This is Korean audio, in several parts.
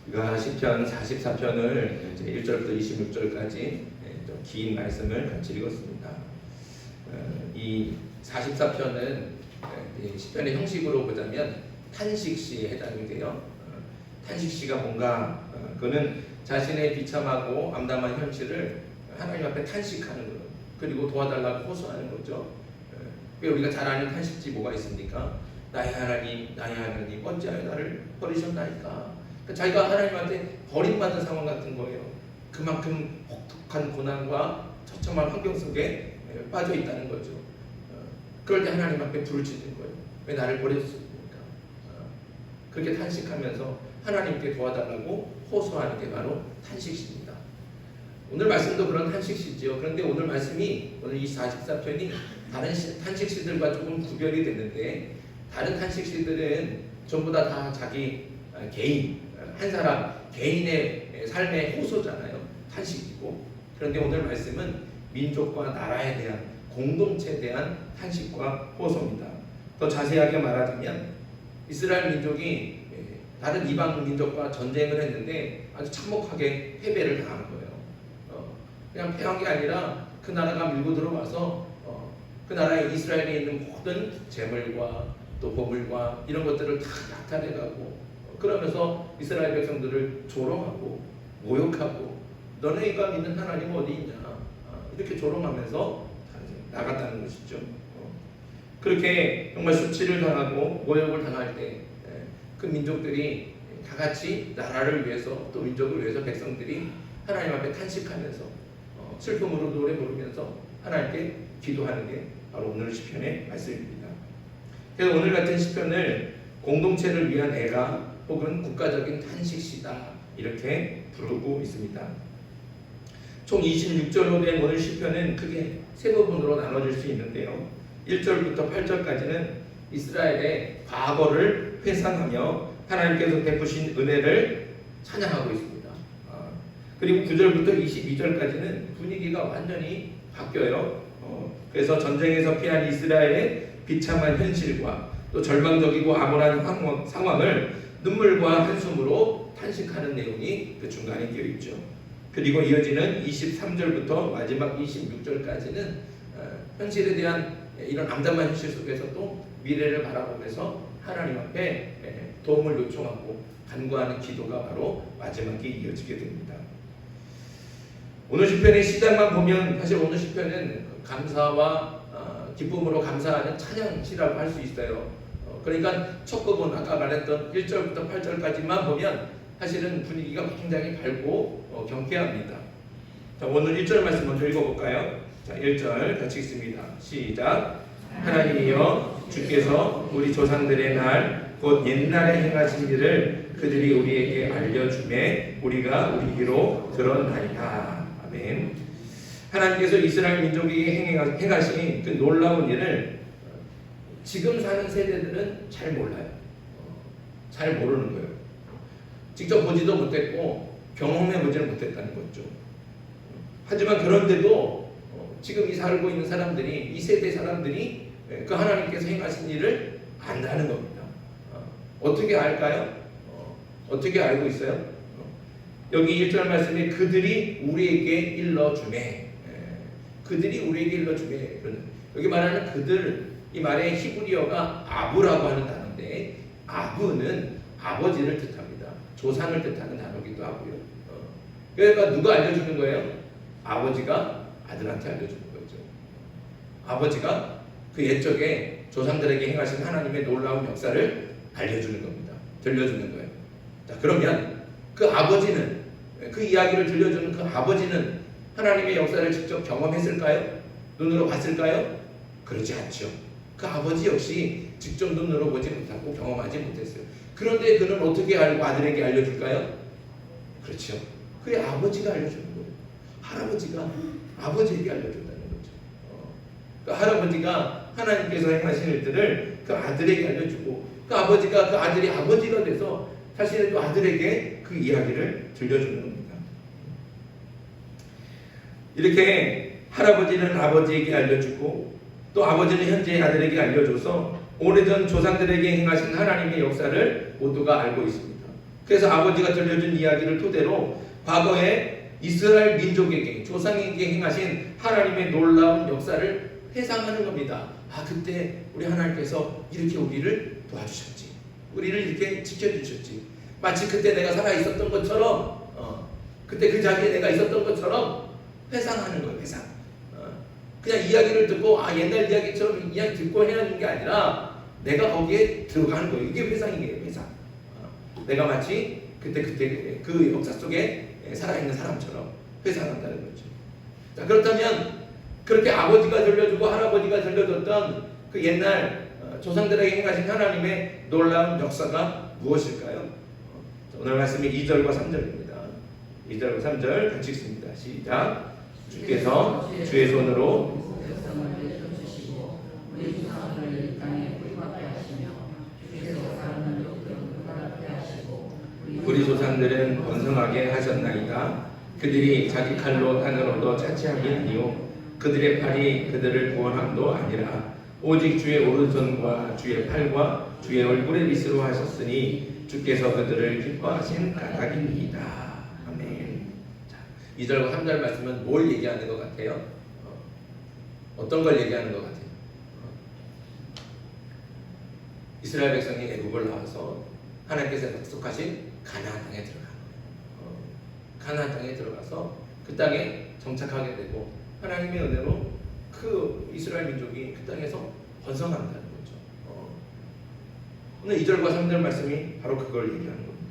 우리가 시편 44편을 이제 1절부터 26절까지 좀 긴 말씀을 같이 읽었습니다. 이 44편은 시편의 형식으로 보자면 탄식시에 해당이 돼요. 탄식시가 뭔가 그는 자신의 비참하고 암담한 현실을 하나님 앞에 탄식하는 거예요. 그리고 도와달라고 호소하는 거죠. 우리가 잘 아는 탄식지 뭐가 있습니까? 나의 하나님 어찌하여 나를 버리셨나이까. 자기가 하나님한테 버림받은 상황 같은 거예요. 그만큼 혹독한 고난과 처참한 환경 속에 빠져 있다는 거죠. 그럴 때 하나님 앞에 부르짖는 거예요. 왜 나를 버렸습니까? 그렇게 탄식하면서 하나님께 도와달라고 호소하는 게 바로 탄식시입니다. 오늘 말씀도 그런 탄식시죠. 그런데 오늘 말씀이 오늘 이 44편이 다른 탄식시들과 조금 구별이 되는데, 다른 탄식시들은 전부 다 자기 개인, 한 사람 개인의 삶의 호소잖아요. 탄식이고. 그런데 오늘 말씀은 민족과 나라에 대한, 공동체에 대한 탄식과 호소입니다. 더 자세하게 말하자면 이스라엘 민족이 다른 이방 민족과 전쟁을 했는데 아주 참혹하게 패배를 당한 거예요. 그냥 패한 게 아니라 그 나라가 밀고 들어와서 그 나라에 이스라엘에 있는 모든 재물과 또 보물과 이런 것들을 다 약탈해가고, 그러면서 이스라엘 백성들을 조롱하고 모욕하고 너네가 믿는 하나님은 어디 있냐, 이렇게 조롱하면서 나갔다는 것이죠. 그렇게 정말 수치를 당하고 모욕을 당할 때 그 민족들이 다 같이 나라를 위해서 또 민족을 위해서 백성들이 하나님 앞에 탄식하면서 슬픔으로 노래 부르면서 하나님께 기도하는 게 바로 오늘 시편의 말씀입니다. 그래서 오늘 같은 시편을 공동체를 위한 애가 혹은 국가적인 탄식시다 이렇게 부르고 있습니다. 총 26절로 된 오늘 시편은 크게 세 부분으로 나눠질 수 있는데요. 1절부터 8절까지는 이스라엘의 과거를 회상하며 하나님께서 베푸신 은혜를 찬양하고 있습니다. 그리고 9절부터 22절까지는 분위기가 완전히 바뀌어요. 그래서 전쟁에서 피한 이스라엘의 비참한 현실과 또 절망적이고 암울한 상황을 눈물과 한숨으로 탄식하는 내용이 그 중간에 끼어 있죠. 그리고 이어지는 23절부터 마지막 26절까지는 현실에 대한 이런 암담한 현실 속에서도 미래를 바라보면서 하나님 앞에 도움을 요청하고 간구하는 기도가 바로 마지막에 이어지게 됩니다. 오늘 시편의 시작만 보면 사실 오늘 시편은 감사와 기쁨으로 감사하는 찬양시라고 할 수 있어요. 그러니까 첫 부분 아까 말했던 1절부터 8절까지만 보면 사실은 분위기가 굉장히 밝고 경쾌합니다. 자, 오늘 1절 말씀 먼저 읽어볼까요? 자, 1절 같이 읽습니다. 시작. 하나님이여 주께서 우리 조상들의 날 곧 옛날에 행하신 일을 그들이 우리에게 알려주매 우리가 우리 귀로 들었나이다. 아멘. 하나님께서 이스라엘 민족에게 행하신 그 놀라운 일을 지금 사는 세대들은 잘 몰라요. 잘 모르는 거예요. 직접 보지도 못했고 경험해보지를 못했다는 거죠. 하지만 그런데도 지금 이 살고 있는 사람들이, 이 세대 사람들이 그 하나님께서 행하신 일을 안다는 겁니다. 어떻게 알까요? 어떻게 알고 있어요? 여기 1절 말씀에 그들이 우리에게 일러주매, 그들이 우리에게 일러주매. 여기 말하는 그들, 이 말의 히브리어가 아부라고 하는 단어인데, 아부는 아버지를 뜻합니다. 조상을 뜻하는 단어기도 하고요. 그러니까 누가 알려주는 거예요? 아버지가 아들한테 알려주는 거죠. 아버지가 그 옛적에 조상들에게 행하신 하나님의 놀라운 역사를 알려주는 겁니다. 들려주는 거예요. 자, 그러면 그 아버지는, 그 이야기를 들려주는 그 아버지는 하나님의 역사를 직접 경험했을까요? 눈으로 봤을까요? 그렇지 않죠. 그 아버지 역시 직접 눈으로 보지 못하고 경험하지 못했어요. 그런데 그는 어떻게 알고 아들에게 알려줄까요? 그렇죠. 그의 아버지가 알려주는 거예요. 할아버지가 아버지에게 알려준다는 거죠. 그 할아버지가 하나님께서 행하신 일들을 그 아들에게 알려주고, 그 아버지가 그 아들이 아버지가 돼서 자신의 또 아들에게 그 이야기를 들려주는 겁니다. 이렇게 할아버지는 아버지에게 알려주고 또 아버지는 현재의 아들에게 알려줘서 오래전 조상들에게 행하신 하나님의 역사를 모두가 알고 있습니다. 그래서 아버지가 들려준 이야기를 토대로 과거에 이스라엘 민족에게 조상에게 행하신 하나님의 놀라운 역사를 회상하는 겁니다. 아, 그때 우리 하나님께서 이렇게 우리를 도와주셨지, 우리를 이렇게 지켜주셨지, 마치 그때 내가 살아있었던 것처럼, 그때 그 자리에 내가 있었던 것처럼 회상하는 거예요. 회상. 그냥 이야기를 듣고 옛날 이야기처럼 이야기 듣고 해야 하는 게 아니라 내가 거기에 들어가는 거예요. 이게 회상이에요. 회상. 내가 마치 그때 그 역사 속에 살아있는 사람처럼 회상한다는 거죠. 자, 그렇다면 그렇게 아버지가 들려주고 할아버지가 들려줬던 그 옛날 조상들에게 행하신 하나님의 놀라운 역사가 무엇일까요? 오늘 말씀이 2절과 3절입니다. 2절과 3절 같이 읽습니다. 시작. 주께서 주의 손으로 우리 조상들은 번성하게 하셨나이다. 그들이 자기 칼로 땅을 얻어 차지함이 아니요 그들의 팔이 그들을 구원함도 아니라 오직 주의 오른손과 주의 팔과 주의 얼굴의 빛으로 하셨으니 주께서 그들을 기뻐하신 까닭입니다. 아멘. 자, 2절과 3절 말씀은 뭘 얘기하는 것 같아요? 어떤 걸 얘기하는 것 같아요? 이스라엘 백성이 애굽을 나와서 하나님께서 약속하신 가나안 땅에 들어간 거예요. 가나안 땅에 들어가서 그 땅에 정착하게 되고 하나님의 은혜로 그 이스라엘 민족이 그 땅에서 번성한다는 거죠. 오늘 2절과 3절 말씀이 바로 그걸 얘기하는 겁니다.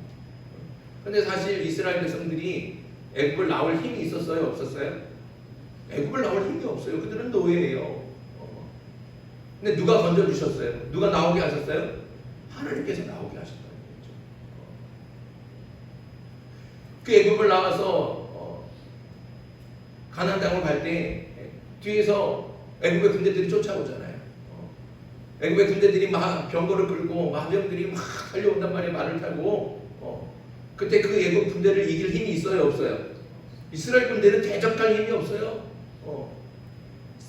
그런데 사실 이스라엘 백성들이 애굽을 나올 힘이 있었어요? 없었어요? 애굽을 나올 힘이 없어요. 그들은 노예예요. 근데 누가 건져주셨어요? 누가 나오게 하셨어요? 하나님께서 나오게 하셨다는 거죠. 그 애굽을 나와서 가나안 땅을 갈 때 뒤에서 애굽의 군대들이 쫓아오잖아요. 애굽의 군대들이 막 병거를 끌고 마병들이 막 달려온단 말이에요. 말을 타고. 그때 그 애굽 군대를 이길 힘이 있어요? 없어요? 이스라엘 군대는 대적할 힘이 없어요.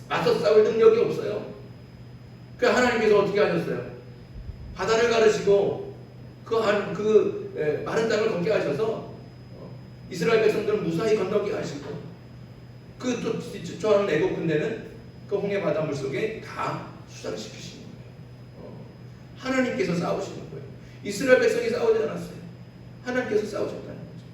맞서 싸울 능력이 없어요. 그 하나님께서 어떻게 하셨어요? 바다를 가르시고 마른 땅을 걷게 하셔서 이스라엘 백성들은 무사히 건너게 하시고 그 쫓아오는 애굽 군대는 그 홍해 바다 물속에 다 수장시키시는 거예요. 하나님께서 싸우시는 거예요. 이스라엘 백성이 싸우지 않았어요. 하나님께서 싸우셨다는 거죠.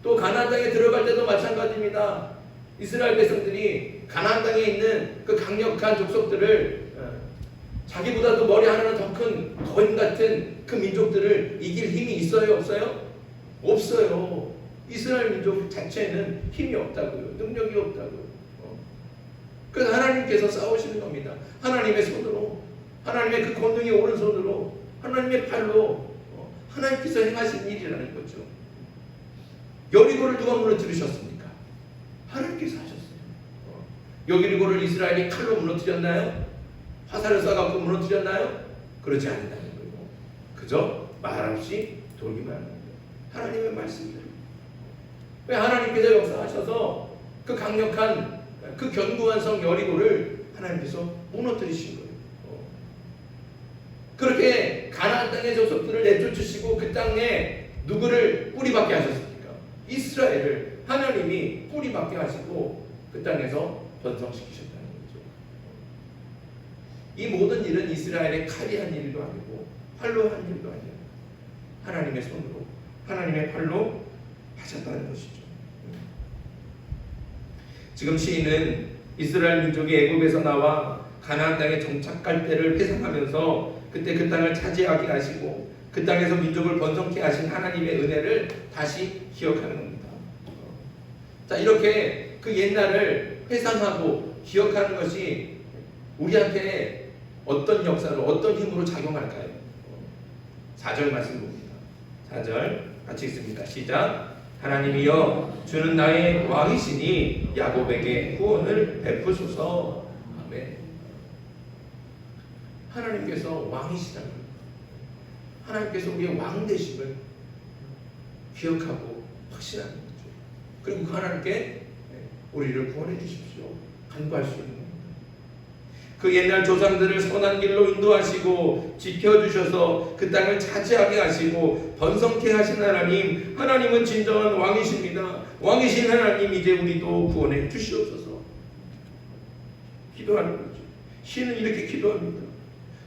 또 가나안 땅에 들어갈 때도 마찬가지입니다. 이스라엘 백성들이 가나안 땅에 있는 그 강력한 족속들을 자기보다도 머리 하나는 더 큰 거인 같은 그 민족들을 이길 힘이 있어요? 없어요? 없어요. 이스라엘 민족 자체는 힘이 없다고요. 능력이 없다고요. 그래서 하나님께서 싸우시는 겁니다. 하나님의 손으로, 하나님의 그 권능의 오른손으로, 하나님의 팔로 하나님께서 행하신 일이라는 거죠. 여리고를 누가 무너뜨리셨습니까? 하나님께서 하셨어요. 여리고를 이스라엘이 칼로 무너뜨렸나요? 화살을 쏴갖고 무너뜨렸나요? 그렇지 않는다는 거예요. 그저 말없이 돌기만 하는 거예요. 하나님의 말씀대로. 왜 하나님께서 역사하셔서 그 강력한 그 견고한 성 여리고를 하나님께서 무너뜨리신 거예요. 그렇게 가나안 땅의 족속들을 내쫓으시고 그 땅에 누구를 뿌리박게 하셨습니까? 이스라엘을 하나님이 뿌리박게 하시고 그 땅에서 번성시키셨다는 거죠. 이 모든 일은 이스라엘의 칼이 한 일도 아니고 팔로 한 일도 아니에요. 하나님의 손으로, 하나님의 팔로 하셨다는 것이죠. 지금 시인은 이스라엘 민족이 애굽에서 나와 가나안 땅에 정착할 때를 회상하면서 그때 그 땅을 차지하게 하시고 그 땅에서 민족을 번성케 하신 하나님의 은혜를 다시 기억하는 겁니다. 자, 이렇게 그 옛날을 회상하고 기억하는 것이 우리한테 어떤 역사로, 어떤 힘으로 작용할까요? 4절 말씀 봅니다. 4절 같이 읽습니다. 시작. 하나님이여 주는 나의 왕이시니 야곱에게 구원을 베푸소서. 아멘. 하나님께서 왕이시다는 거예요. 하나님께서 우리의 왕 되심을 기억하고 확신하는 거죠. 그리고 그 하나님께 우리를 구원해 주십시오. 간구할 수 있는 겁니다. 그 옛날 조상들을 선한 길로 인도하시고 지켜주셔서 그 땅을 차지하게 하시고 번성케 하신 하나님, 하나님은 진정한 왕이십니다. 왕이신 하나님, 이제 우리도 구원해 주시옵소서. 기도하는 거죠. 시인은 이렇게 기도합니다.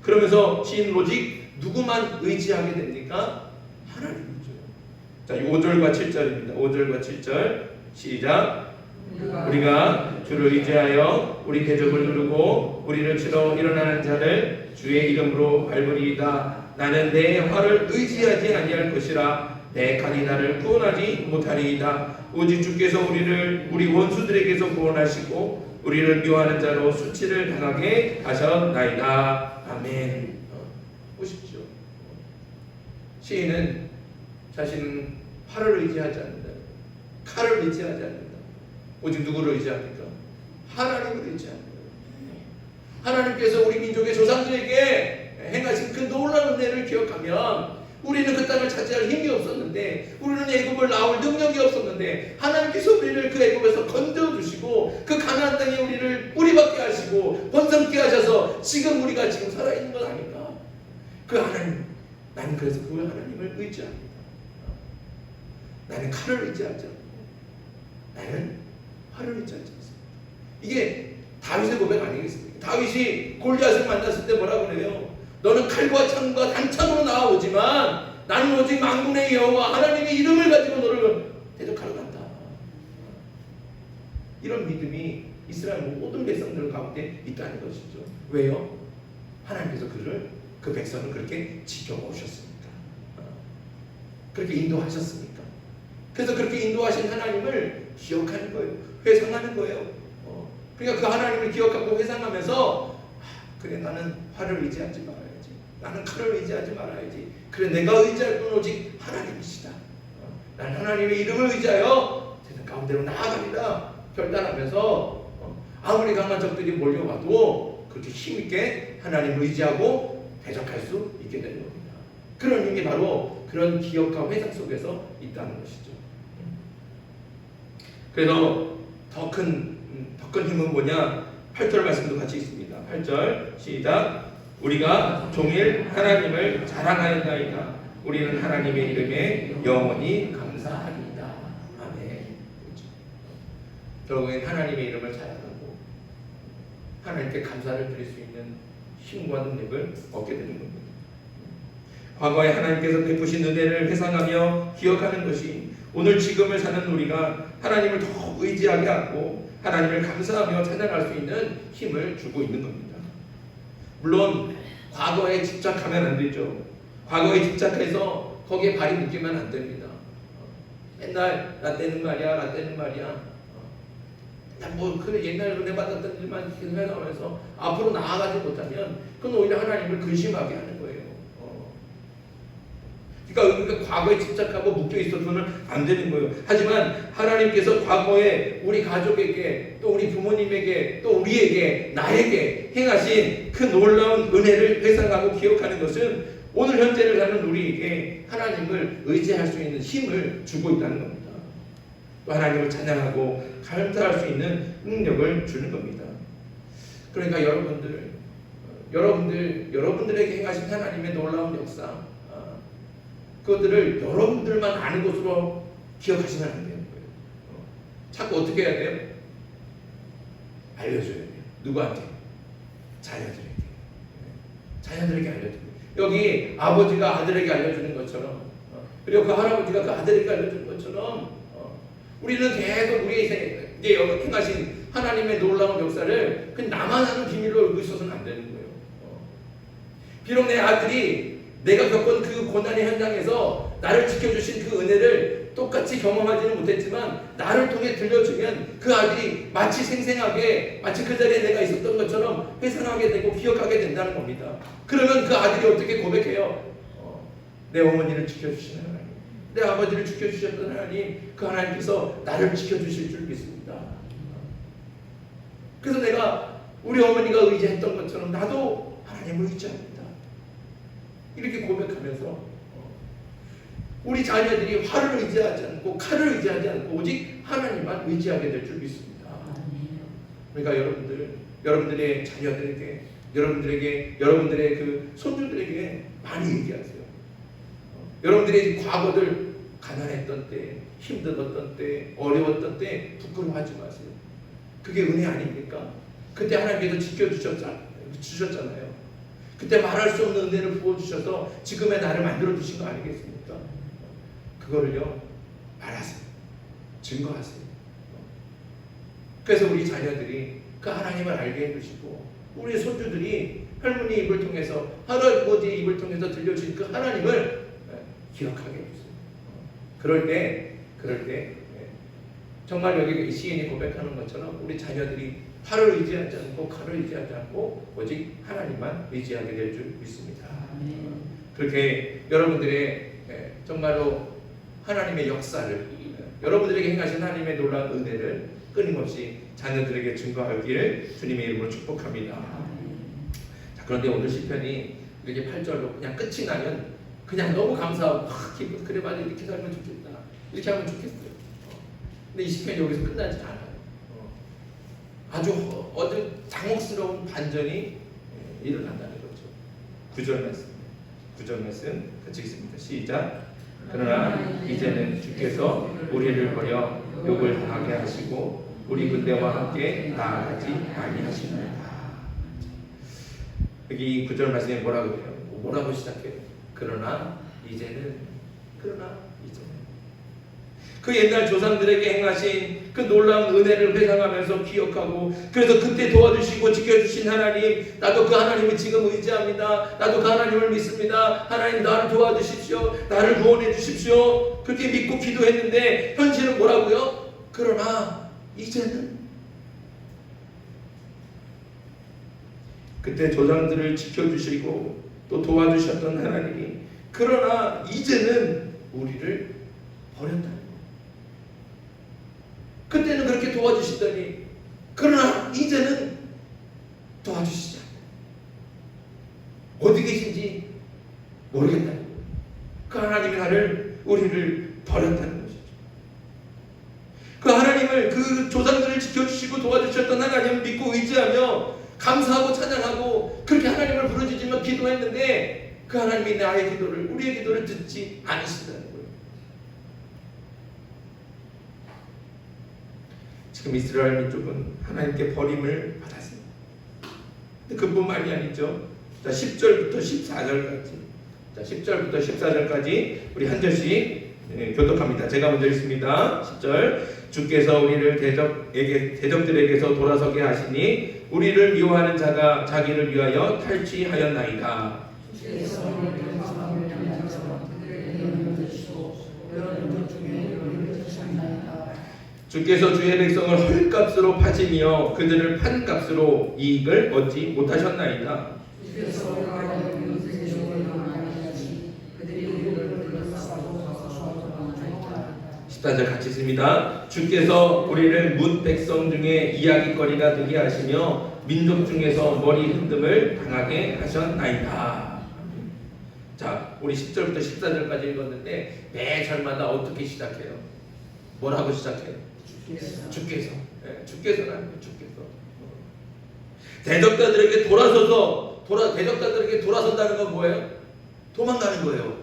그러면서 시인은 오직 누구만 의지하게 됩니까? 하나님이죠. 자, 5절과 7절입니다. 5절과 7절 시작. 우리가 주를 의지하여 우리 대적을 누르고 우리를 치러 일어나는 자를 주의 이름으로 밟으리이다. 나는 내 활을 의지하지 아니할 것이라. 내 칼이 나를 구원하지 못하리이다. 오직 주께서 우리를 우리 원수들에게서 구원하시고 우리를 미워하는 자로 수치를 당하게 하셨나이다. 아멘. 보십시오. 시인은 자신은 활을 의지하지 않는다. 칼을 의지하지 않는다. 오직 누구를 의지합니까? 하나님을 의지합니다. 하나님께서 우리 민족의 조상들에게 행하신 그 놀라운 은혜를 기억하면 우리는 그 땅을 차지할 힘이 없었는데, 우리는 애굽을 나올 능력이 없었는데 하나님께서 우리를 그 애굽에서 건져주시고 그 가나안 땅에 우리를 뿌리박게 하시고 번성케 하셔서 지금 우리가 지금 살아있는 것 아닙니까? 그 하나님, 나는 그래서 그 하나님을 의지합니다. 나는 칼을 의지하지 않고 나는 활을 의지하지 않습니다. 이게 다윗의 고백 아니겠습니까? 다윗이 골리앗을 만났을 때 뭐라고 그래요? 너는 칼과 창과 단창으로 나오지만 나는 오직 만군의 여호와 하나님의 이름을 가지고 너를 대적하러 간다. 이런 믿음이 이스라엘 모든 백성들 가운데 있다는 것이죠. 왜요? 하나님께서 그 백성을 그렇게 지켜오셨습니까? 그렇게 인도하셨습니까? 그래서 그렇게 인도하신 하나님을 기억하는 거예요. 회상하는 거예요. 그러니까 그 하나님을 기억하고 회상하면서 그래, 나는 활을 의지하지 말아야지. 나는 칼을 의지하지 말아야지. 그래, 내가 의지할 건 오직 하나님이시다. 나는 하나님의 이름을 의지하여 세상 가운데로 나아갑니다. 결단하면서 아무리 강한 적들이 몰려와도 그렇게 힘있게 하나님을 의지하고 대적할 수 있게 되는 겁니다. 그런 힘이 바로 그런 기억과 회상 속에서 있다는 것이죠. 그래서 더 큰 힘은 뭐냐? 8절 말씀도 같이 있습니다. 8절 시작. 우리가 종일 하나님을 자랑하였나이다. 우리는 하나님의 이름에 영원히 감사하리이다. 아멘. 그렇죠. 결국엔 하나님의 이름을 자랑하고 하나님께 감사를 드릴 수 있는 힘과 능력을 얻게 되는 겁니다. 과거에 하나님께서 베푸신 은혜를 회상하며 기억하는 것이 오늘 지금을 사는 우리가 하나님을 더 의지하게 하고 하나님을 감사하며 찬양할 수 있는 힘을 주고 있는 겁니다. 물론 과거에 집착하면 안 되죠. 과거에 집착해서 거기에 발이 묶이면 안 됩니다. 맨날 나 때는 말이야, 나 때는 말이야. 그 옛날에 은혜 받았던 일만 계속 해나가면서 앞으로 나아가지 못하면 그건 오히려 하나님을 근심하게 하는 거예요. 그러니까 과거에 집착하고 묶여 있어서는 안 되는 거예요. 하지만 하나님께서 과거에 우리 가족에게 또 우리 부모님에게 또 우리에게 나에게 행하신 그 놀라운 은혜를 회상하고 기억하는 것은 오늘 현재를 사는 우리에게 하나님을 의지할 수 있는 힘을 주고 있다는 겁니다. 또 하나님을 찬양하고 감사할 수 있는 능력을 주는 겁니다. 그러니까 여러분들에게 행하신 하나님의 놀라운 역사, 그것들을 여러분들만 아는 것으로 기억하시면 안 되는 거예요. 자꾸 어떻게 해야 돼요? 알려줘야 돼요. 누구한테? 자녀들에게. 자녀들에게 알려줘요. 여기 아버지가 아들에게 알려주는 것처럼, 그리고 그 할아버지가 그 아들에게 알려주는 것처럼, 우리는 계속 우리의 이제 여기 행하신 하나님의 놀라운 역사를 그냥 나만 아는 비밀로 알고 있어서는 안 되는 거예요. 비록 내 아들이 내가 겪은 그 고난의 현장에서 나를 지켜주신 그 은혜를 똑같이 경험하지는 못했지만 나를 통해 들려주면 그 아들이 마치 생생하게 마치 그 자리에 내가 있었던 것처럼 회상하게 되고 기억하게 된다는 겁니다. 그러면 그 아들이 어떻게 고백해요? 내 어머니를 지켜주시는 하나님, 내 아버지를 지켜주셨던 하나님, 그 하나님께서 나를 지켜주실 줄 믿습니다. 그래서 내가 우리 어머니가 의지했던 것처럼 나도 하나님을 의지합니다. 이렇게 고백하면서 우리 자녀들이 활을 의지하지 않고 칼을 의지하지 않고 오직 하나님만 의지하게 될 줄 믿습니다. 그러니까 여러분들 여러분들의 자녀들에게, 여러분들의 그 손주들에게 많이 얘기하세요. 여러분들의 과거들, 가난했던 때, 힘들었던 때, 어려웠던 때 부끄러워하지 마세요. 그게 은혜 아닙니까? 그때 하나님께서 지켜주셨잖아요. 그때 말할 수 없는 은혜를 부어주셔서 지금의 나를 만들어주신 거 아니겠습니까? 그거를요, 말하세요. 증거하세요. 그래서 우리 자녀들이 그 하나님을 알게 해주시고, 우리 손주들이 할머니 입을 통해서, 할아버지 입을 통해서 들려주신 그 하나님을 기억하게 해주세요. 그럴 때 정말 여기 시인이 고백하는 것처럼 우리 자녀들이 팔을 의지하지 않고 칼을 의지하지 않고 오직 하나님만 의지하게 될 줄 믿습니다. 그렇게 여러분들의 정말로 하나님의 역사를, 여러분들에게 행하신 하나님의 놀라운 은혜를 끊임없이 자녀들에게 증거하기를 주님의 이름으로 축복합니다. 자, 그런데 오늘 시편이 이렇게 8절로 그냥 끝이 나면 그냥 너무 감사하고 그래 맞아 이렇게 살면 좋겠다, 이렇게 하면 좋겠어요. 근데 이 시편이 여기서 끝나지 않아요. 아주 당혹스러운 반전이 일어난다는 거죠. 9절 말씀 같이 읽습니다. 시작. 그러나 이제는 주께서 우리를 버려 욕을 당하게 하시고 우리 군대와 함께 나아가지 아니하십니다. 여기 9절 말씀에 뭐라고 시작해요? 그러나 이제는. 그 옛날 조상들에게 행하신 그 놀라운 은혜를 회상하면서 기억하고, 그래서 그때 도와주시고 지켜주신 하나님, 나도 그 하나님을 지금 의지합니다. 나도 그 하나님을 믿습니다. 하나님 나를 도와주십시오. 나를 구원해 주십시오. 그렇게 믿고 기도했는데 현실은 뭐라고요? 그러나 이제는. 그때 조상들을 지켜주시고 또 도와주셨던 하나님이 그러나 이제는 우리를 버렸다는 거예요. 그때는 그렇게 도와주시더니 그러나 이제는 도와주시지 않아요. 어디 계신지 모르겠다는 거예요. 그 하나님이 우리를 버렸다는 것이죠. 그 하나님을, 그 조상들을 지켜주시고 도와주셨던 하나님을 믿고 의지하며 감사하고 찬양하고 그렇게 하나님을 부르짖으며 기도했는데 그 하나님이 나의 기도를, 우리의 기도를 듣지 않으신다는 거예요. 지금 이스라엘 민족은 하나님께 버림을 받았습니다. 그뿐만이 아니죠. 자, 10절부터 14절까지. 자, 10절부터 14절까지 우리 한 절씩 교독합니다. 제가 먼저 읽습니다. 10절. 주께서 우리를 대적들에게서 돌아서게 하시니 우리를 미워하는 자가 자기를 위하여 탈취하였나이다. 주께서 주의 백성을 헐값으로 파시며 그들을 판 값으로 이익을 얻지 못하셨나이다. 14절 같이 있습니다. 주께서 우리를 뭇 백성 중에 이야기거리가 되게 하시며 민족 중에서 머리 흔듦을 당하게 하셨나이다. 자, 우리 10절부터 14절까지 읽었는데 매 절마다 어떻게 시작해요? 뭐라고 시작해요? 주께서. 주께서라는 거예요. 주께서. 대적자들에게 대적자들에게 돌아선다는 건 뭐예요? 도망가는 거예요.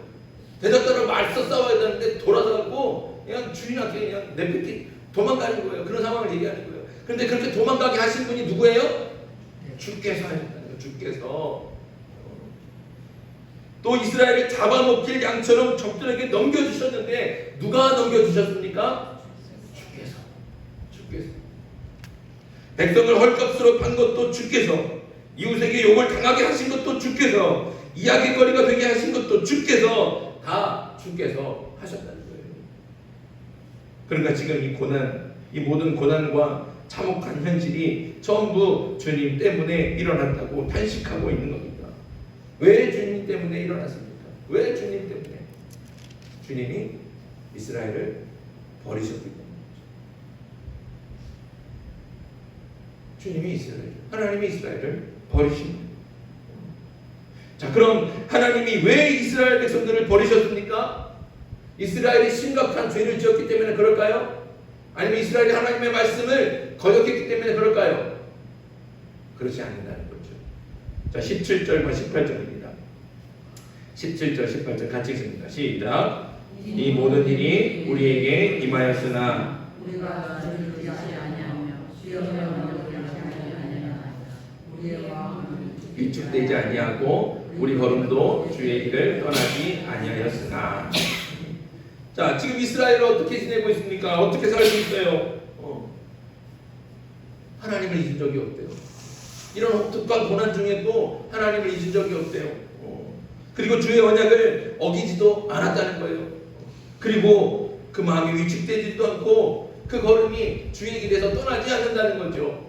대적자를 맞서 싸워야 되는데 돌아서고 그냥 주인한테 그냥 내쫓기 도망가는 거예요. 그런 상황을 얘기하는 거예요. 그런데 그렇게 도망가게 하신 분이 누구예요? 주께서 하셨다는 거예요. 주께서. 또 이스라엘을 잡아먹힐 양처럼 적들에게 넘겨주셨는데 누가 넘겨주셨습니까? 주께서. 백성을 헐값으로 판 것도 주께서, 이웃에게 욕을 당하게 하신 것도 주께서, 이야기거리가 되게 하신 것도 주께서, 다 주께서 하셨다는 거예요. 그러니까 지금 이 모든 고난과 참혹한 현실이 전부 주님 때문에 일어났다고 탄식하고 있는 겁니다. 왜 주님 때문에 일어났습니까? 왜 주님 때문에? 주님이 이스라엘을 버리셨기 때문에. 하나님이 이스라엘을 버리신 거예요. 자, 그럼 하나님이 왜 이스라엘 백성들을 버리셨습니까? 이스라엘이 심각한 죄를 지었기 때문에 그럴까요? 아니면 이스라엘이 하나님의 말씀을 거역했기 때문에 그럴까요? 그렇지 않는다는 거죠. 자, 17절과 18절입니다. 17절, 18절 같이 읽습니다. 시작. 이 모든 일이 우리에게 임하였으나 우리가 주를 의지하지 아니하며 주의 명령을 의지하지 아니하나이다. 우리의 마음은 위축되지 아니하고 우리 걸음도 주의 길을 떠나지 아니하였으나. 자, 지금 이스라엘은 어떻게 지내고 있습니까? 어떻게 살고 있어요? 하나님을 잊은 적이 없대요. 이런 혹독한 고난 중에도 하나님을 잊은 적이 없대요. 그리고 주의 언약을 어기지도 않았다는 거예요. 그리고 그 마음이 위축되지도 않고 그 걸음이 주의 길에서 떠나지 않는다는 거죠.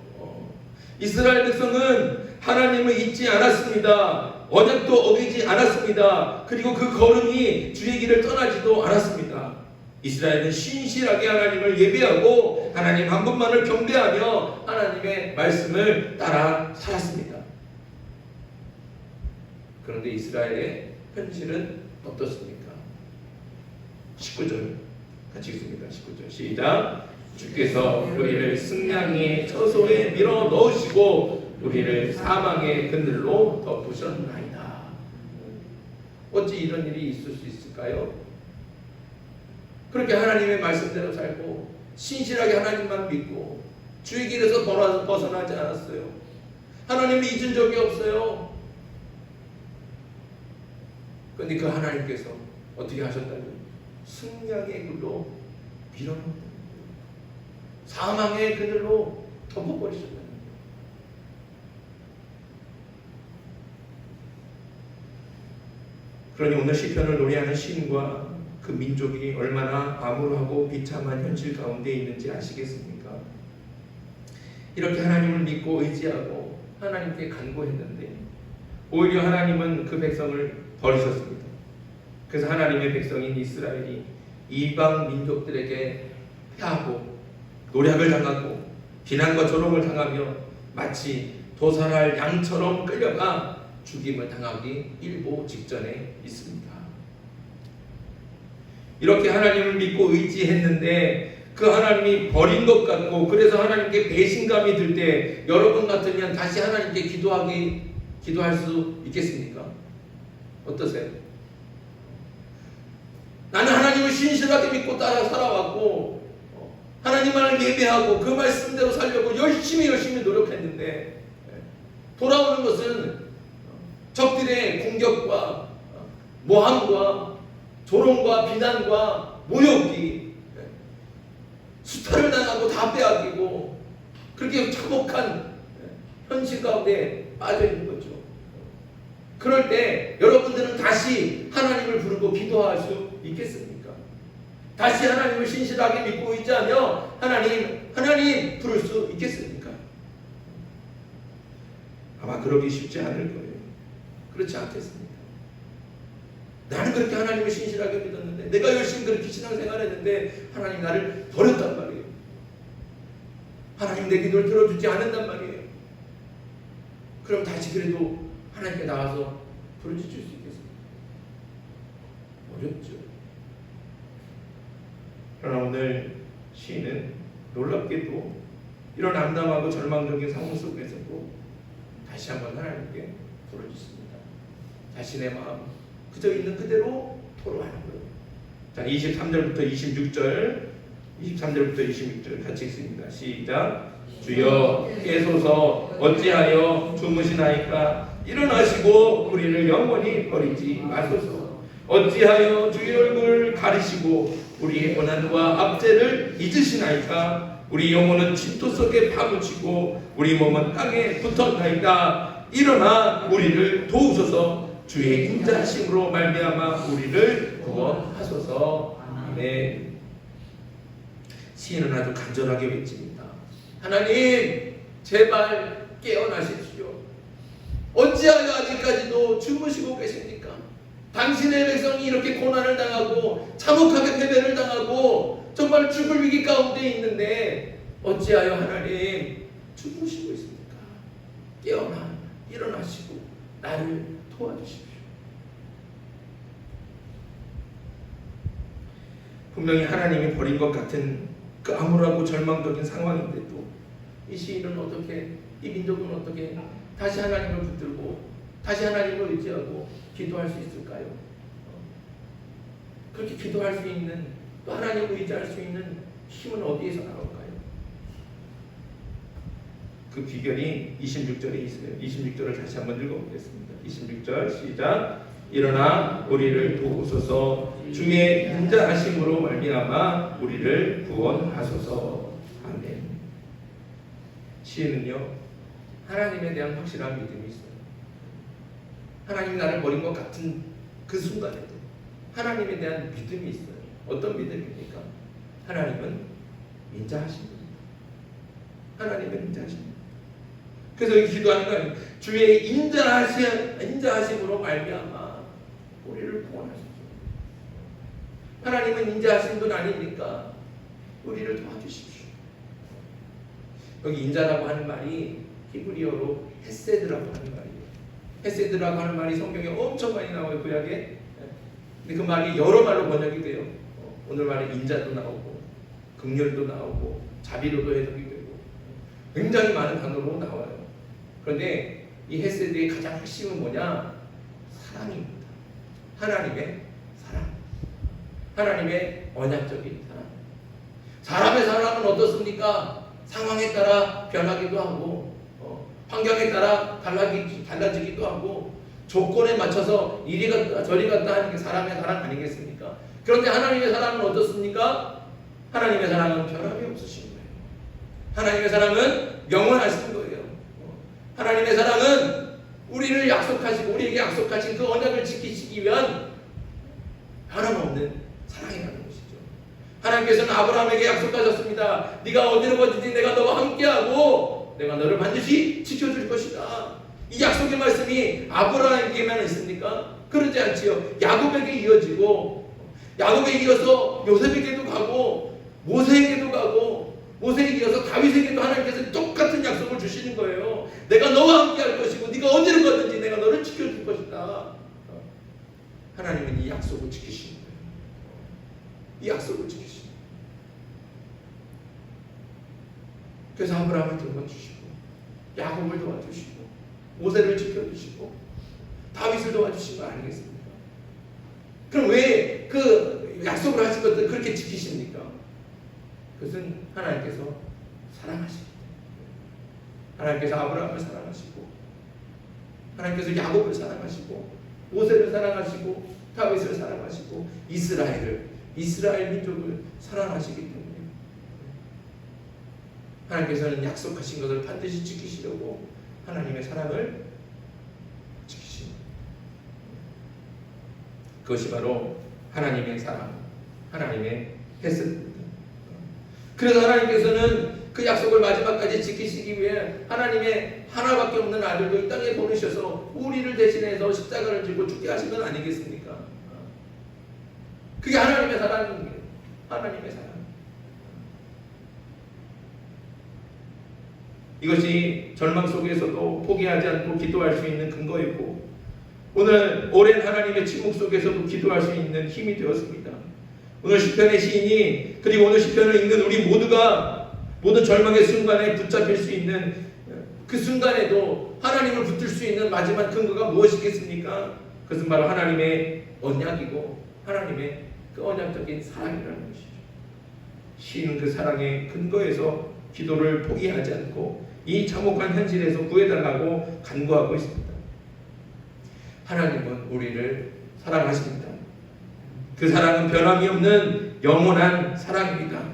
이스라엘 백성은 하나님을 잊지 않았습니다. 언약도 어기지 않았습니다. 그리고 그 걸음이 주의 길을 떠나지도 않았습니다. 이스라엘은 신실하게 하나님을 예배하고 하나님 한 분만을 경배하며 하나님의 말씀을 따라 살았습니다. 그런데 이스라엘의 현실은 어떻습니까? 19절 같이 읽습니다. 19절 시작. 주께서 우리를 승냥이의 처소에 밀어 넣으시고 우리를 사망의 그늘로 덮으셨나이다. 어찌 이런 일이 있을 수 있을까요? 그렇게 하나님의 말씀대로 살고 신실하게 하나님만 믿고 주의 길에서 벗어나지 않았어요. 하나님을 잊은 적이 없어요. 그런데 그 하나님께서 어떻게 하셨다고요? 승냥의 그늘로 밀어넣는 거예요. 사망의 그늘로 덮어버리셨다는 거예요. 그러니 오늘 시편을 노래하는 시인과 그 민족이 얼마나 암울하고 비참한 현실 가운데 있는지 아시겠습니까? 이렇게 하나님을 믿고 의지하고 하나님께 간구했는데 오히려 하나님은 그 백성을 버리셨습니다. 그래서 하나님의 백성인 이스라엘이 이방 민족들에게 패하고 노략을 당하고 비난과 조롱을 당하며 마치 도살할 양처럼 끌려가 죽임을 당하기 일보 직전에 있습니다. 이렇게 하나님을 믿고 의지했는데 그 하나님이 버린 것 같고 그래서 하나님께 배신감이 들 때 여러분 같으면 다시 하나님께 기도할 수 있겠습니까? 어떠세요? 나는 하나님을 신실하게 믿고 따라 살아왔고 하나님만을 예배하고 그 말씀대로 살려고 열심히 노력했는데 돌아오는 것은 적들의 공격과 모함과 조롱과 비난과 모욕이 수탈을 당하고 다 빼앗기고 그렇게 참혹한 현실 가운데 빠져 있는 거죠. 그럴 때 여러분들은 다시 하나님을 부르고 기도할 수 있겠습니까? 다시 하나님을 신실하게 믿고 의지하며 하나님 부를 수 있겠습니까? 아마 그러기 쉽지 않을 거예요. 그렇지 않겠습니까? 나는 그렇게 하나님을 신실하게 믿었는데 내가 열심히 그렇게 신앙생활했는데 하나님 나를 버렸단 말이에요. 하나님 내 기도를 들어주지 않는단 말이에요. 그럼 다시 그래도 하나님께 나와서 부르짖을 수 있겠습니까? 어렵죠. 그러나 오늘 시인은 놀랍게도 이런 암담하고 절망적인 상황 속에서도 다시 한번 하나님께 부르짖습니다. 자신의 마음 그저 있는 그대로 토로하는 거예요. 자, 23절부터 26절 같이 읽습니다. 시작. 주여 깨소서 어찌하여 주무시나이까? 일어나시고 우리를 영원히 버리지 마소서. 어찌하여 주의 얼굴을 가리시고 우리의 고난과 압제를 잊으시나이까? 우리 영혼은 침토 속에 파묻히고 우리 몸은 땅에 붙었나이다. 일어나 우리를 도우소서. 주의 인자하심으로 말미암아 우리를 구원하소서. 아멘. 시인은 아주 간절하게 외칩니다. 하나님 제발 깨어나십시오. 어찌하여 아직까지도 주무시고 계십니까? 당신의 백성이 이렇게 고난을 당하고 참혹하게 패배를 당하고 정말 죽을 위기 가운데 있는데 어찌하여 하나님 주무시고 있습니까? 일어나시고 나를 도와주십시오. 분명히 하나님이 버린 것 같은 그 암울하고 절망적인 상황인데도 이 시인은 어떻게, 이 민족은 어떻게 다시 하나님을 붙들고 다시 하나님을 의지하고 기도할 수 있을까요? 그렇게 기도할 수 있는, 또 하나님을 의지할 수 있는 힘은 어디에서 나올까요? 그 비결이 26절에 있어요. 26절을 다시 한번 읽어보겠습니다. 26절 시작. 일어나 우리를 도우소서. 주의 인자하심으로 말미암아 우리를 구원하소서. 아멘. 시인은요, 하나님에 대한 확실한 믿음이 있어요. 하나님이 나를 버린 것 같은 그 순간에도 하나님에 대한 믿음이 있어요. 어떤 믿음입니까? 하나님은 인자하십니다. 하나님은 인자하십니다. 그래서 이 기도하는 건 주의 인자하심으로 말미암아 우리를 구원하소서. 하나님은 인자하신 분 아닙니까? 우리를 도와주십시오. 여기 인자라고 하는 말이 히브리어로 헤세드라고 하는 말이에요. 헤세드라고 하는 말이 성경에 엄청 많이 나와요, 구약에. 근데 그 말이 여러 말로 번역이 돼요. 오늘 말에 인자도 나오고 긍휼도 나오고 자비로도 해석이 되고 굉장히 많은 단어로 나와요. 그런데 이 헤세드의 가장 핵심은 뭐냐? 사랑입니다. 하나님의 사랑, 하나님의 언약적인 사랑. 사람의 사랑은 어떻습니까? 상황에 따라 변하기도 하고 환경에 따라 달라지기도 하고 조건에 맞춰서 이리 갔다 저리 갔다 하는 게 사람의 사랑 아니겠습니까? 그런데 하나님의 사랑은 어떻습니까? 하나님의 사랑은 변함이 없으신 거예요. 하나님의 사랑은 영원하신 거예요. 하나님의 사랑은 우리를 약속하시고 우리에게 약속하신 그 언약을 지키시기 위한 변함없는 사랑이라는 것이죠. 하나님께서는 아브라함에게 약속하셨습니다. 네가 어디로 가든지 내가 너와 함께하고 내가 너를 반드시 지켜줄 것이다. 이 약속의 말씀이 아브라함에게만 있습니까? 그러지 않지요. 야곱에게 이어지고 야곱에 이어서 요셉에게도 가고 모세에게도 가고 모세에게 이어서 다윗에게도 하나님께서 똑같은 약속을 주시는 거예요. 내가 너와 함께 할 것이고 네가 어디로 가든지 내가 너를 지켜줄 것이다. 하나님은 이 약속을 지키시는 거예요. 이 약속을 지키시는 거예요. 그래서 아브라함을 도와주시고 야곱을 도와주시고 모세를 지켜주시고 다윗을 도와주신 거 아니겠습니까? 그럼 왜 그 약속을 하신 것들 그렇게 지키십니까? 그것은 하나님께서 사랑하시기 때문에. 하나님께서 아브라함을 사랑하시고 하나님께서 야곱을 사랑하시고 모세를 사랑하시고 다윗을 사랑하시고 이스라엘 민족을 사랑하시기 때문에 하나님께서는 약속하신 것을 반드시 지키시려고 하나님의 사랑을 지키십니다. 그것이 바로 하나님의 사랑, 하나님의 헤세드입니다. 그래서 하나님께서는 그 약속을 마지막까지 지키시기 위해 하나님의 하나밖에 없는 아들도 이 땅에 보내셔서 우리를 대신해서 십자가를 지고 죽게 하신 건 아니겠습니까? 그게 하나님의 사랑이에요. 하나님의 사랑. 이것이 절망 속에서도 포기하지 않고 기도할 수 있는 근거이고 오늘 오랜 하나님의 침묵 속에서도 기도할 수 있는 힘이 되었습니다. 오늘 시편의 시인이 그리고 오늘 시편을 읽는 우리 모두가 모든 절망의 순간에 붙잡힐 수 있는 그 순간에도 하나님을 붙들 수 있는 마지막 근거가 무엇이겠습니까? 그것은 바로 하나님의 언약이고 하나님의 그 언약적인 사랑이라는 것이죠. 시인은 그 사랑의 근거에서 기도를 포기하지 않고 이 참혹한 현실에서 구해달라고 간구하고 있습니다. 하나님은 우리를 사랑하십니다. 그 사랑은 변함이 없는 영원한 사랑입니다.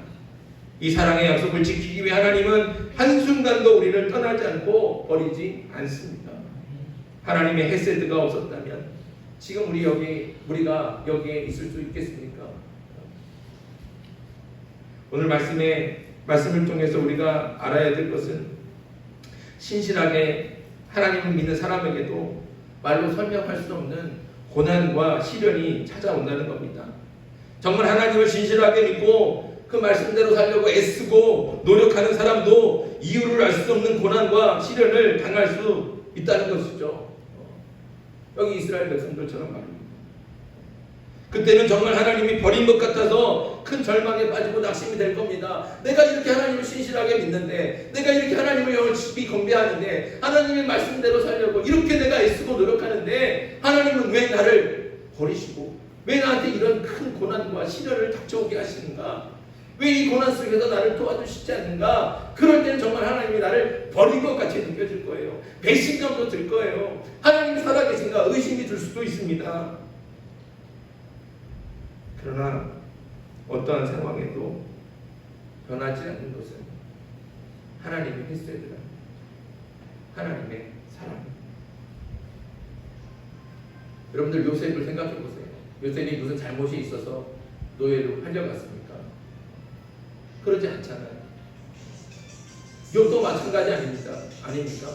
이 사랑의 약속을 지키기 위해 하나님은 한순간도 우리를 떠나지 않고 버리지 않습니다. 하나님의 헤세드가 없었다면 지금 우리가 여기에 있을 수 있겠습니까? 오늘 말씀을 통해서 우리가 알아야 될 것은 신실하게 하나님을 믿는 사람에게도 말로 설명할 수 없는 고난과 시련이 찾아온다는 겁니다. 정말 하나님을 신실하게 믿고 그 말씀대로 살려고 애쓰고 노력하는 사람도 이유를 알 수 없는 고난과 시련을 당할 수 있다는 것이죠. 여기 이스라엘 백성들처럼 말입니다. 그때는 정말 하나님이 버린 것 같아서 큰 큰 절망에 빠지고 낙심이 될 겁니다. 내가 이렇게 하나님을 신실하게 믿는데, 내가 이렇게 하나님을 열심히 경배하는데, 하나님의 말씀대로 살려고 이렇게 내가 애쓰고 노력하는데 하나님은 왜 나를 버리시고 왜 나한테 이런 큰 고난과 시련을 닥쳐오게 하시는가? 왜 이 고난 속에서 나를 도와주시지 않는가? 그럴 때는 정말 하나님이 나를 버린 것 같이 느껴질 거예요. 배신감도 들 거예요. 하나님이 살아계신가 의심이 들 수도 있습니다. 그러나 어떠한 상황에도 변하지 않는 것은 하나님의 헤세드라, 하나님의 사랑. 여러분들 요셉을 생각해 보세요. 요셉이 무슨 잘못이 있어서 노예로 팔려갔습니까? 그러지 않잖아요. 욥도 마찬가지 아닙니까?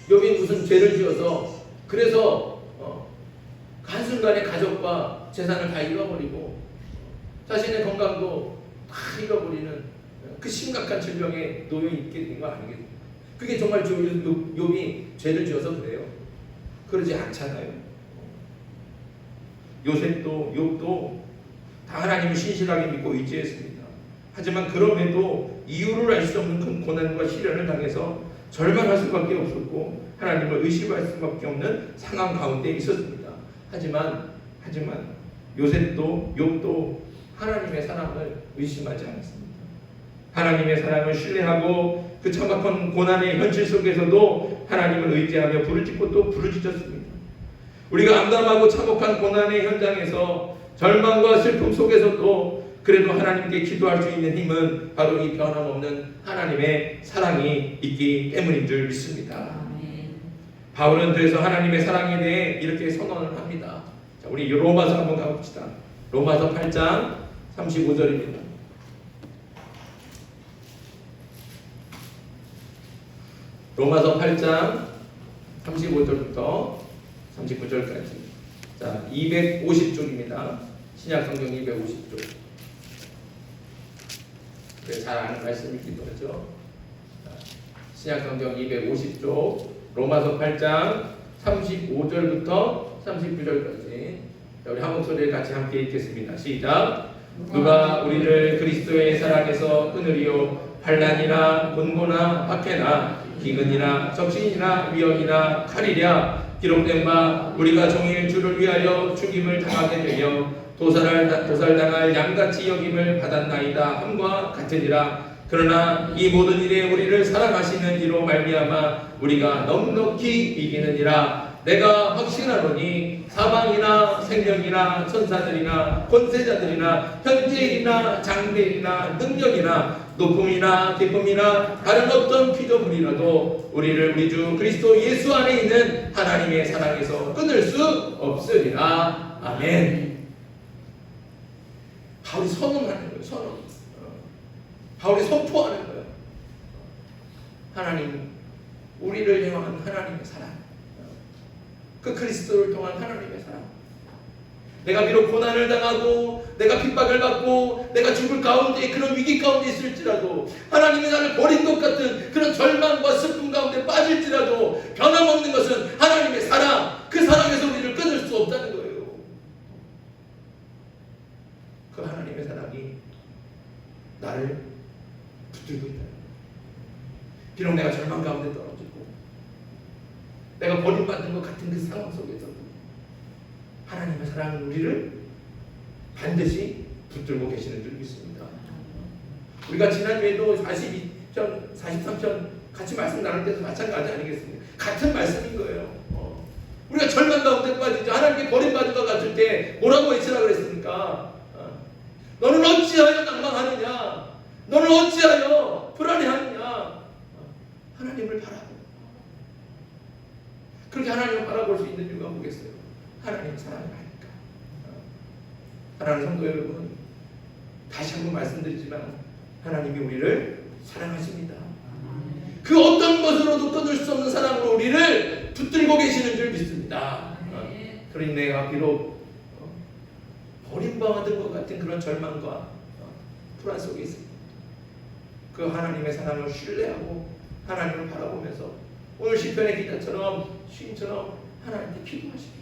욥이 무슨 죄를 지어서 그래서 한순간에 가족과 재산을 다 잃어버리고 자신의 건강도 다 잃어버리는 그 심각한 질병에 놓여 있게 된 거 아니겠습니까? 그게 정말 욥이 죄를 지어서 그래요? 그러지 않잖아요. 요셉도 욥도 다 하나님을 신실하게 믿고 의지했습니다. 하지만 그럼에도 이유를 알 수 없는 큰 고난과 시련을 당해서 절망할 수밖에 없었고 하나님을 의심할 수밖에 없는 상황 가운데 있었습니다. 하지만 요셉도 욥도 하나님의 사랑을 의심하지 않았습니다. 하나님의 사랑을 신뢰하고 그 참혹한 고난의 현실 속에서도 하나님을 의지하며 부르짖고 또 부르짖었습니다. 우리가 암담하고 참혹한 고난의 현장에서 절망과 슬픔 속에서도 그래도 하나님께 기도할 수 있는 힘은 바로 이 변함없는 하나님의 사랑이 있기 때문인 줄 믿습니다. 바울은 그래서 하나님의 사랑에 대해 이렇게 선언을 합니다. 자, 우리 로마서 한번 가봅시다. 로마서 8장 35절입니다. 로마서 8장 35절부터 39절까지. 자, 250쪽입니다. 신약성경 250쪽. 잘 아는 말씀이기도 하죠. 신약성경 250쪽 로마서 8장 35절부터 39절까지. 우리 한 목소리를 같이 함께 읽겠습니다. 시작. 누가 우리를 그리스도의 사랑에서 끊으리요? 환난이나 곤고나 박해나 기근이나 적신이나 위험이나 칼이랴. 기록된 바 우리가 종일 주를 위하여 죽임을 당하게 되며 도살당할 양같이 여김을 받았나이다 함과 같으니라. 그러나 이 모든 일에 우리를 사랑하시는 이로 말미암아 우리가 넉넉히 이기느니라. 내가 확신하노니 사방이나 생명이나 천사들이나 권세자들이나 현재이나 장래이나 능력이나 높음이나 깊음이나 다른 어떤 피조물이라도 우리를 우리 주 그리스도 예수 안에 있는 하나님의 사랑에서 끊을 수 없으리라. 아멘. 바울이 선언하는 거예요. 선언. 바울이 선포하는 거예요. 하나님, 우리를 향한 하나님의 사랑, 그 그리스도를 통한 하나님의 사랑. 내가 비록 고난을 당하고 내가 핍박을 받고 내가 죽을 가운데 그런 위기 가운데 있을지라도 하나님이 나를 버린 것 같은 그런 절망과 슬픔 가운데 빠질지라도 변함없는 것은 하나님의 사랑, 그 사랑에서 우리를 끊을 수 없다는 거예요. 그 하나님의 사랑이 나를 붙들고 있다. 비록 내가 절망 가운데 떨어지고 내가 버림받는 것 같은 그 상황 속에서도 하나님의 사랑은 우리를 반드시 붙들고 계시는 줄 믿습니다. 우리가 지난주에도 42편, 43편 같이 말씀 나눌 때도 마찬가지 아니겠습니까? 같은 말씀인 거예요. 우리가 절망 가운데 빠지죠. 하나님께 버림받은 것 같을 때 뭐라고 외치라 그랬습니까? 너는 어찌하여 낭망하느냐? 너는 어찌하여 불안해하느냐? 하나님을 바라보. 그렇게 하나님을 바라볼 수 있는 이유가 뭐겠어요? 하나님의 사랑을 하니까. 사랑하는 성도 여러분, 다시 한번 말씀드리지만 하나님이 우리를 사랑하십니다. 그 어떤 것으로도 끊을 수 없는 사랑으로 우리를 붙들고 계시는 줄 믿습니다. 그러니 내가 비록 버림받은 것 같은 그런 절망과 불안 속에 있습니다. 그 하나님의 사랑을 신뢰하고 하나님을 바라보면서 오늘 시편의 기자처럼 시인처럼 하나님께 기도하십시오.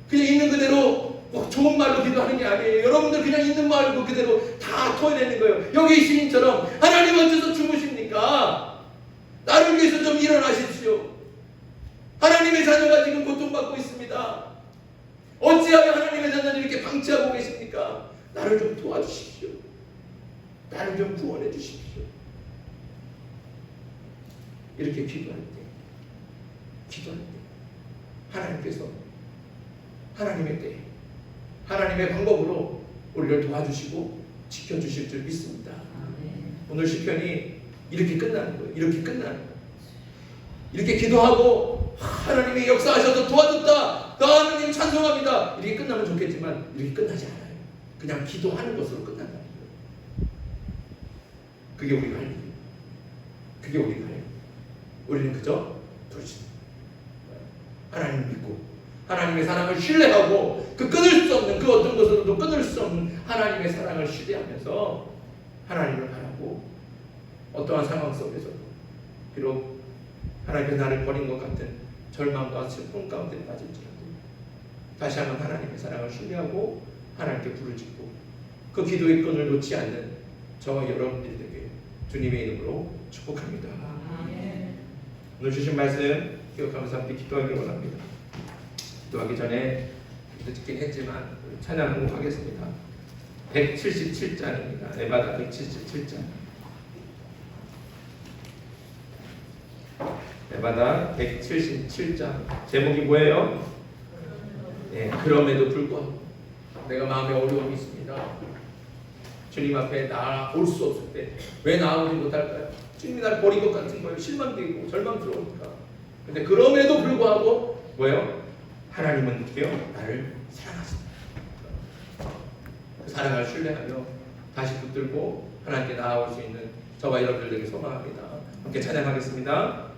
그냥 있는 그대로 꼭 좋은 말로 기도하는 게 아니에요. 여러분들 그냥 있는 말로 그대로 다 토해내는 거예요. 여기 시인처럼 하나님 어째서 주무십니까? 나를 위해서 좀 일어나십시오. 하나님의 자녀가 지금 고통받고 있습니다. 어찌하면 하나님의 자녀를 이렇게 방치하고 계십니까? 나를 좀 도와주십시오. 나를 좀 구원해 주십시오. 이렇게 기도할 때 하나님께서 하나님의 때 하나님의 방법으로 우리를 도와주시고 지켜주실 줄 믿습니다. 오늘 시편이 이렇게 끝나는 거예요. 이렇게 끝나는 거예요. 이렇게 기도하고 하나님이 역사하셔서 도와줬다. 하나님 찬송합니다. 이렇게 끝나면 좋겠지만 이렇게 끝나지 않아요. 그냥 기도하는 것으로 끝난다는 거예요. 그게 우리가 할 일이에요. 그게 우리가 해요. 우리는 그저 돌진. 하나님을 믿고 하나님의 사랑을 신뢰하고 그 끊을 수 없는 그 어떤 것으로도 끊을 수 없는 하나님의 사랑을 신뢰하면서 하나님을 바라고 어떠한 상황 속에서도 비록 하나님께서 나를 버린 것 같은 절망과 슬픔 가운데 빠질지라도 다시 한번 하나님의 사랑을 신뢰하고 하나님께 부르짖고 그 기도의 끈을 놓지 않는 저와 여러분들에게 주님의 이름으로 축복합니다. 오늘 주신 말씀 기억하면서 함께 기도하기를 원합니다. 기도하기 전에 듣긴 했지만 찬양 공부하겠습니다. 177장입니다. 에바다 177장. 에바다 177장. 제목이 뭐예요? 네, 그럼에도 불구하고 내가 마음에 어려움이 있습니다. 주님 앞에 나올 수 없을 때 왜 나오지 못할까요? 주님이 나를 버린 것 같은 거예요. 실망되고 절망스러우니까. 근데 그럼에도 불구하고 뭐예요? 하나님은 어떻게요? 나를 사랑하신다. 그 사랑을 신뢰하며 다시 붙들고 하나님께 나아올 수 있는 저와 여러분들에게 소망합니다. 함께 찬양하겠습니다.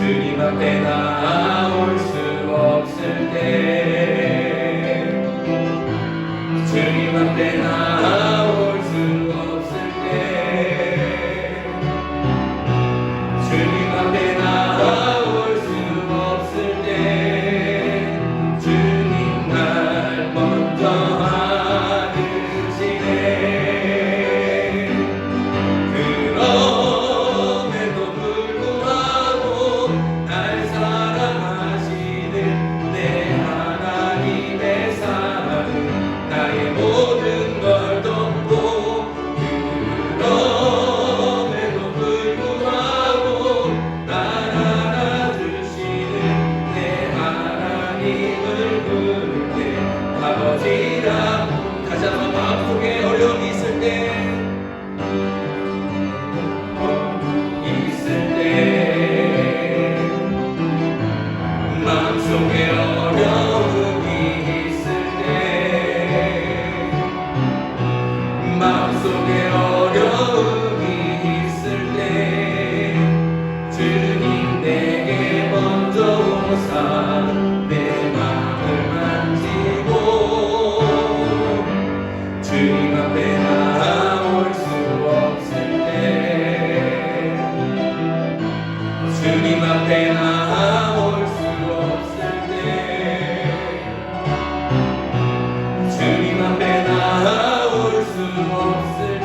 주님 앞에 나올 수 없을 때 주님 앞에 나올 수 없을 때 주님 앞에 나올 수 없을 때 주님 날 먼저 안으시네. 그럼에도 불구하고 날 사랑하시는 내 하나님의 사랑은 나의 모든 걸 덮고 그럼에도 불구하고 날 안아주시는 내 하나님을 부를 때 아버지라고 다시 한번 마음속에 어려움이 있을 때 마음속에 어려움이 있을 때 마음속에 어려움이 있을 때 주님 내게 먼저 오사 내 마음을 만지고 주님 앞에 나올 수 없을 때 주님 앞에 나올 수 없을 때 주님 앞에 나올 수 없을 때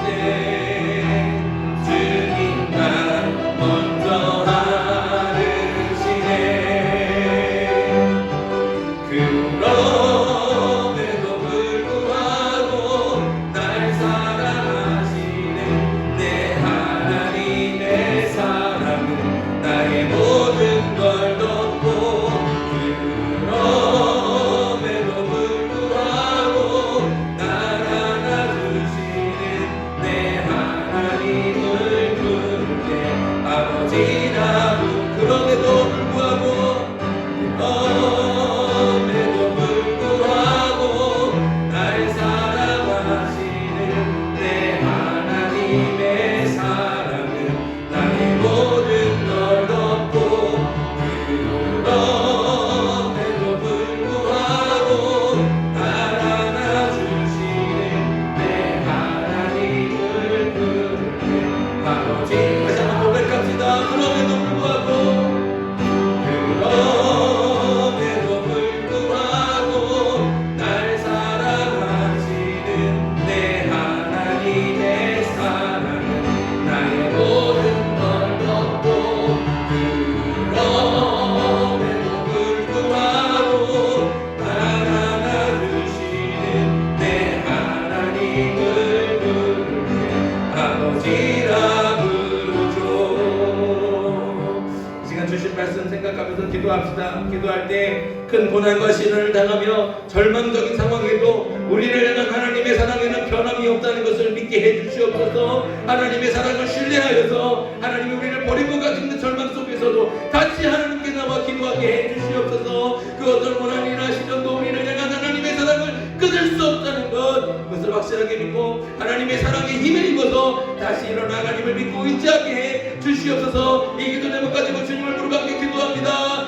위해서 기도합시다. 기도할 때 큰 고난과 시련을 당하며 절망적인 상황에도 우리를 향한 하나님의 사랑에는 변함이 없다는 것을 믿게 해주시옵소서. 하나님의 사랑을 신뢰하여서 하나님이 우리를 버리고 가진 절망 속에서도 다시 하나님께 나와 기도하게 해주시옵소서. 그 어떤 고난이나 시련도 우리를 향한 하나님의 사랑을 끊을 수 없다는 그것을 확실하게 믿고 하나님의 사랑에 힘을 입어서 다시 일어나 하나님을 믿고 의지하게 해 주시옵소서. 이 기도 제목까지